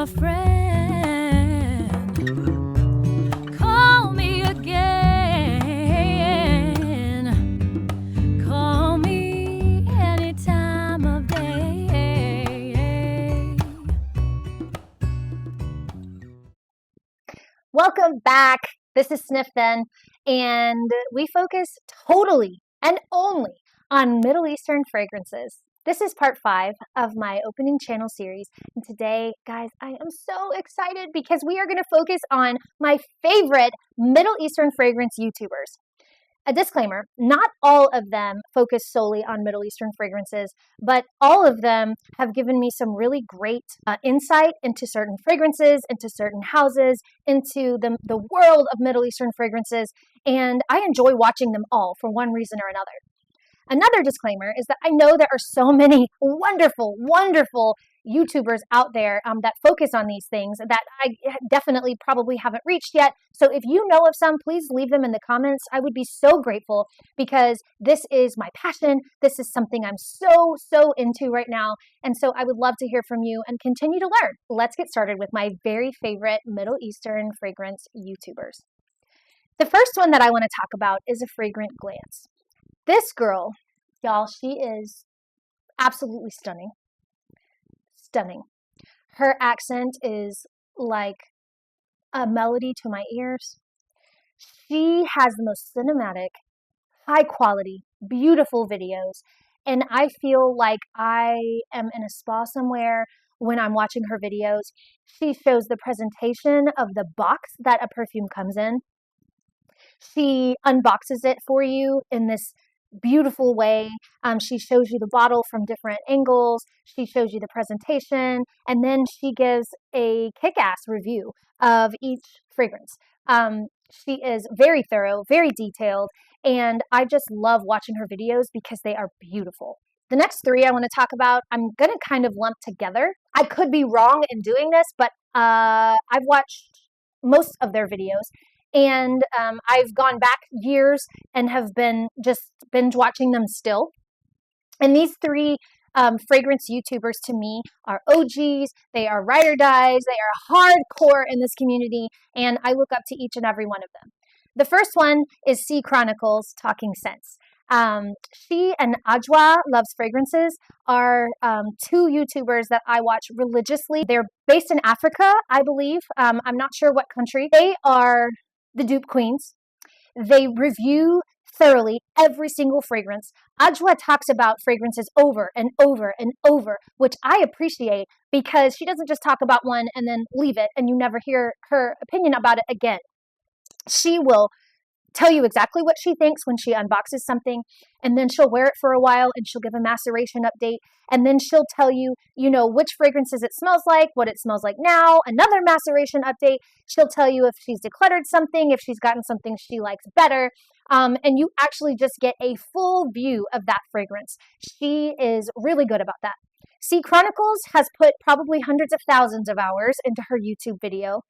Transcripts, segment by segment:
my friend. Call me again. Call me any time of day. Welcome back. This is Sniff Then, and we focus totally and only on Middle Eastern fragrances. This is part 5 of my opening channel series, and today, guys, I am so excited because we are going to focus on my favorite Middle Eastern fragrance YouTubers. A disclaimer, not all of them focus solely on Middle Eastern fragrances, but all of them have given me some really great insight into certain fragrances, into certain houses, into the world of Middle Eastern fragrances, and I enjoy watching them all for one reason or another. Another disclaimer is that I know there are so many wonderful, wonderful YouTubers out there that focus on these things that I definitely probably haven't reached yet. So if you know of some, please leave them in the comments. I would be so grateful because this is my passion. This is something I'm so into right now. And so I would love to hear from you and continue to learn. Let's get started with my very favorite Middle Eastern fragrance YouTubers. The first one that I want to talk about is A Fragrant Glance. This girl, y'all, she is absolutely stunning. Stunning. Her accent is like a melody to my ears. She has the most cinematic, high quality, beautiful videos, and I feel like I am in a spa somewhere when I'm watching her videos. She shows the presentation of the box that a perfume comes in. She unboxes it for you in this beautiful way. She shows you the bottle from different angles. She shows you the presentation, and then she gives a kick-ass review of each fragrance. She is very thorough, very detailed, and I just love watching her videos because they are beautiful. The next 3 I want to talk about, I'm going to kind of lump together. I could be wrong in doing this, but I've watched most of their videos. And I've gone back years and have been just binge watching them still. And these 3 fragrance YouTubers to me are OGs, they are ride or dies, they are hardcore in this community, and I look up to each and every one of them. The first one is C Chronicles Talking Scents. She and Ajwa Loves Fragrances are 2 YouTubers that I watch religiously. They're based in Africa, I believe. I'm not sure what country. They are the dupe queens. They review thoroughly every single fragrance. Ajwa talks about fragrances over and over and over, which I appreciate because she doesn't just talk about one and then leave it and you never hear her opinion about it again. She will tell you exactly what she thinks when she unboxes something, and then she'll wear it for a while and she'll give a maceration update, and then she'll tell you, which fragrances it smells like, what it smells like now, another maceration update. She'll tell you if she's decluttered something, if she's gotten something she likes better, and you actually just get a full view of that fragrance. She is really good about that. C Chronicles has put probably hundreds of thousands of hours into her YouTube video.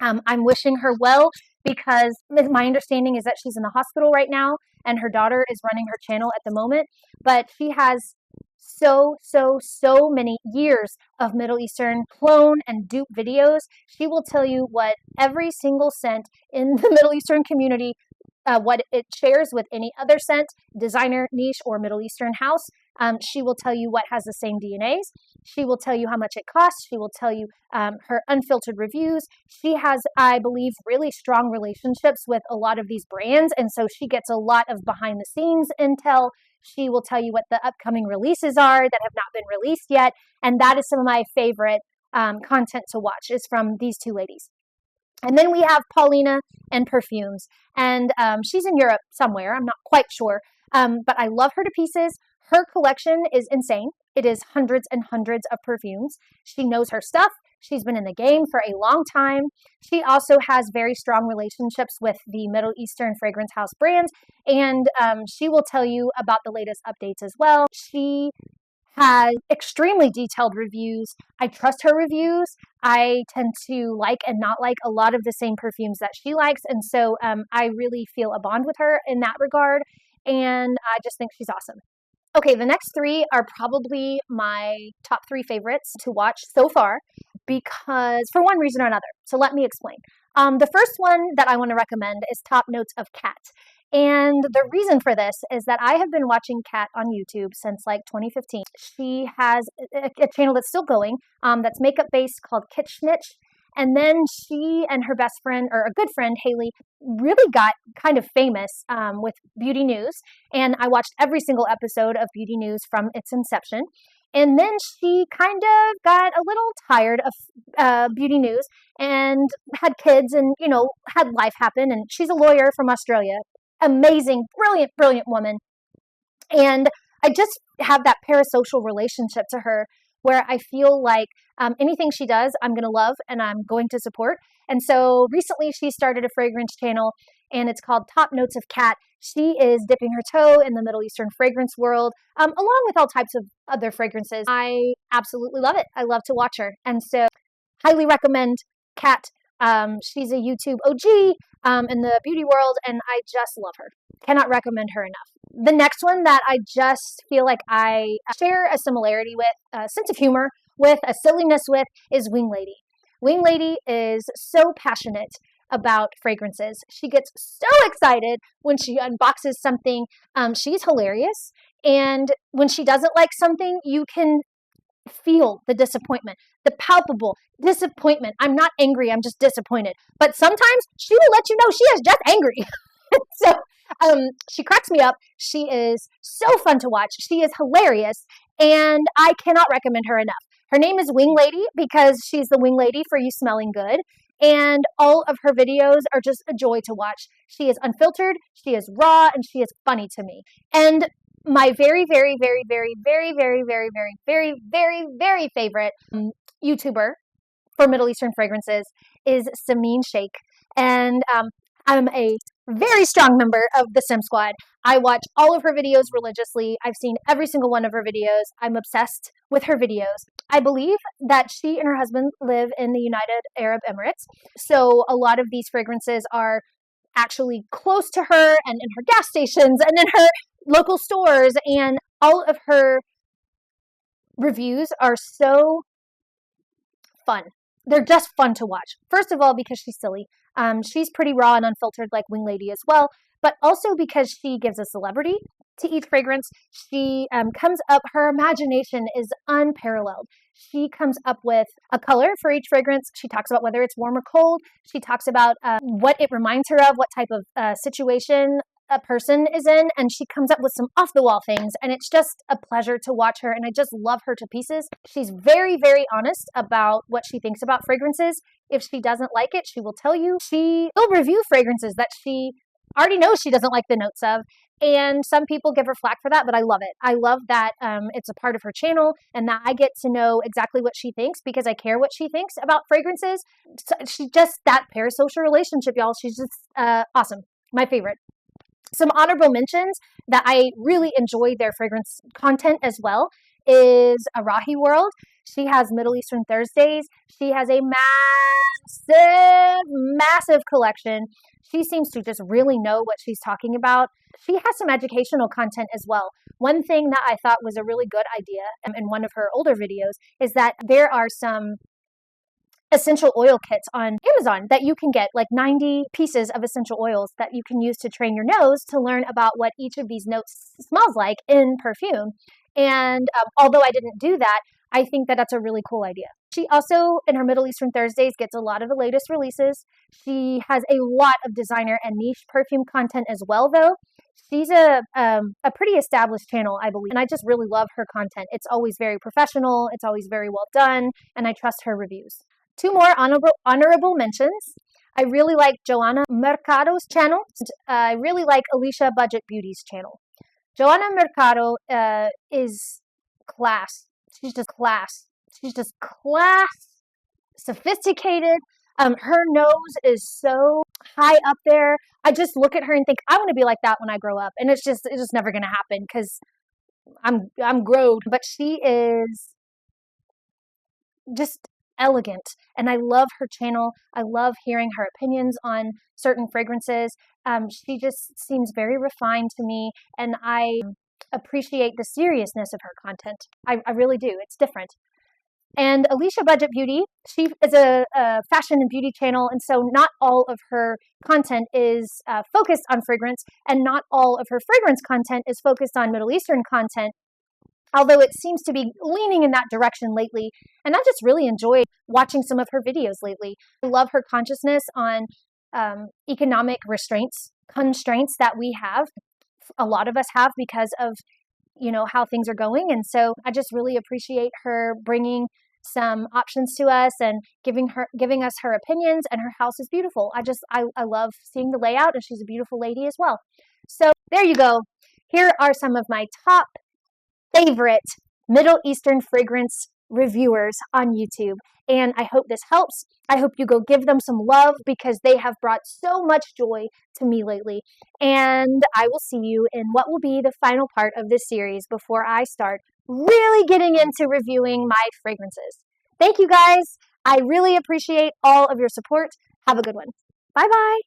I'm wishing her well because my understanding is that she's in the hospital right now and her daughter is running her channel at the moment. But she has so many years of Middle Eastern clone and dupe videos. She will tell you what every single scent in the Middle Eastern community, what it shares with any other scent, designer, niche, or Middle Eastern house. She will tell you what has the same DNAs. She will tell you how much it costs. She will tell you her unfiltered reviews. She has, I believe, really strong relationships with a lot of these brands, and so she gets a lot of behind-the-scenes intel. She will tell you what the upcoming releases are that have not been released yet, and that is some of my favorite content to watch is from these 2 ladies. And then we have Paulina and Perfumes, and she's in Europe somewhere. I'm not quite sure, but I love her to pieces. Her collection is insane. It is hundreds and hundreds of perfumes. She knows her stuff. She's been in the game for a long time. She also has very strong relationships with the Middle Eastern fragrance house brands, and she will tell you about the latest updates as well. She has extremely detailed reviews. I trust her reviews. I tend to like and not like a lot of the same perfumes that she likes, and so I really feel a bond with her in that regard, and I just think she's awesome. Okay, the next 3 are probably my top 3 favorites to watch so far. because for one reason or another. So let me explain. The first one that I want to recommend is Top Notes of Kat. And the reason for this is that I have been watching Kat on YouTube since like 2015. She has a channel that's still going, that's makeup based, called Kitschnitch. And then she and her best friend, or a good friend, Haley, really got kind of famous with beauty news. And I watched every single episode of beauty news from its inception. And then she kind of got a little tired of beauty news and had kids and, had life happen. And she's a lawyer from Australia. Amazing, brilliant, brilliant woman. And I just have that parasocial relationship to her where I feel like anything she does, I'm going to love and I'm going to support. And so recently she started a fragrance channel and it's called Top Notes of Kat. She is dipping her toe in the Middle Eastern fragrance world, along with all types of other fragrances. I absolutely love it. I love to watch her. And so highly recommend Kat. She's a YouTube OG in the beauty world, and I just love her. Cannot recommend her enough. The next one that I just feel like I share a similarity with, a sense of humor with, a silliness with, is Wing Lady. Wing Lady is so passionate about fragrances. She gets so excited when she unboxes something. She's hilarious. And when she doesn't like something, you can feel the disappointment, the palpable disappointment. I'm not angry, I'm just disappointed. But sometimes she will let you know she is just angry. So she cracks me up. She is so fun to watch. She is hilarious, and I cannot recommend her enough. Her name is Wing Lady because she's the wing lady for You Smelling Good, and all of her videos are just a joy to watch. She is unfiltered, she is raw, and she is funny to me. And my very, very, very, very, very, very, very, very, very, very, very favorite YouTuber for Middle Eastern fragrances is Samin Sheikh. And I'm a very strong member of the Sim Squad. I watch all of her videos religiously. I've seen every single one of her videos. I'm obsessed with her videos. I believe that she and her husband live in the United Arab Emirates. So a lot of these fragrances are actually close to her and in her gas stations and in her local stores, and all of her reviews are so fun. They're just fun to watch. First of all, because she's silly. She's pretty raw and unfiltered like Wing Lady as well, but also because she gives a celebrity to each fragrance. She comes up, her imagination is unparalleled. She comes up with a color for each fragrance. She talks about whether it's warm or cold. She talks about what it reminds her of, what type of situation a person is in, and she comes up with some off-the-wall things, and it's just a pleasure to watch her, and I just love her to pieces. She's very, very honest about what she thinks about fragrances. If she doesn't like it, she will tell you. She will review fragrances that she already knows she doesn't like the notes of, and some people give her flack for that, but I love it. I love that it's a part of her channel and that I get to know exactly what she thinks because I care what she thinks about fragrances. So she just, that parasocial relationship, y'all, she's just awesome. My favorite. Some honorable mentions that I really enjoy their fragrance content as well is Arahi World. She has Middle Eastern Thursdays. She has a massive collection. She seems to just really know what she's talking about. She has some educational content as well. One thing that I thought was a really good idea in one of her older videos is that there are some essential oil kits on Amazon that you can get, like 90 pieces of essential oils that you can use to train your nose to learn about what each of these notes smells like in perfume. And although I didn't do that, I think that that's a really cool idea. She also, in her Middle Eastern Thursdays, gets a lot of the latest releases. She has a lot of designer and niche perfume content as well, though. She's a pretty established channel, I believe, and I just really love her content. It's always very professional, it's always very well done, and I trust her reviews. Two more honorable mentions. I really like Joanna Mercado's channel. I really like Alicia Budget Beauty's channel. Joanna Mercado is class. She's just class. She's just class, sophisticated. Her nose is so high up there. I just look at her and think, I want to be like that when I grow up. And it's just never going to happen because I'm grown. But she is just elegant, and I love her channel. I love hearing her opinions on certain fragrances. She just seems very refined to me, and I appreciate the seriousness of her content. I really do. It's different. And Alicia Budget Beauty, she is a fashion and beauty channel, and so not all of her content is focused on fragrance, and not all of her fragrance content is focused on Middle Eastern content, although it seems to be leaning in that direction lately. And I just really enjoyed watching some of her videos lately. I love her consciousness on economic constraints that we have. A lot of us have because of how things are going. And so I just really appreciate her bringing some options to us and giving us her opinions. And her house is beautiful. I love seeing the layout, and she's a beautiful lady as well. So there you go. Here are some of my top favorite Middle Eastern fragrance reviewers on YouTube. And I hope this helps. I hope you go give them some love, because they have brought so much joy to me lately. And I will see you in what will be the final part of this series before I start really getting into reviewing my fragrances. Thank you guys. I really appreciate all of your support. Have a good one. Bye bye.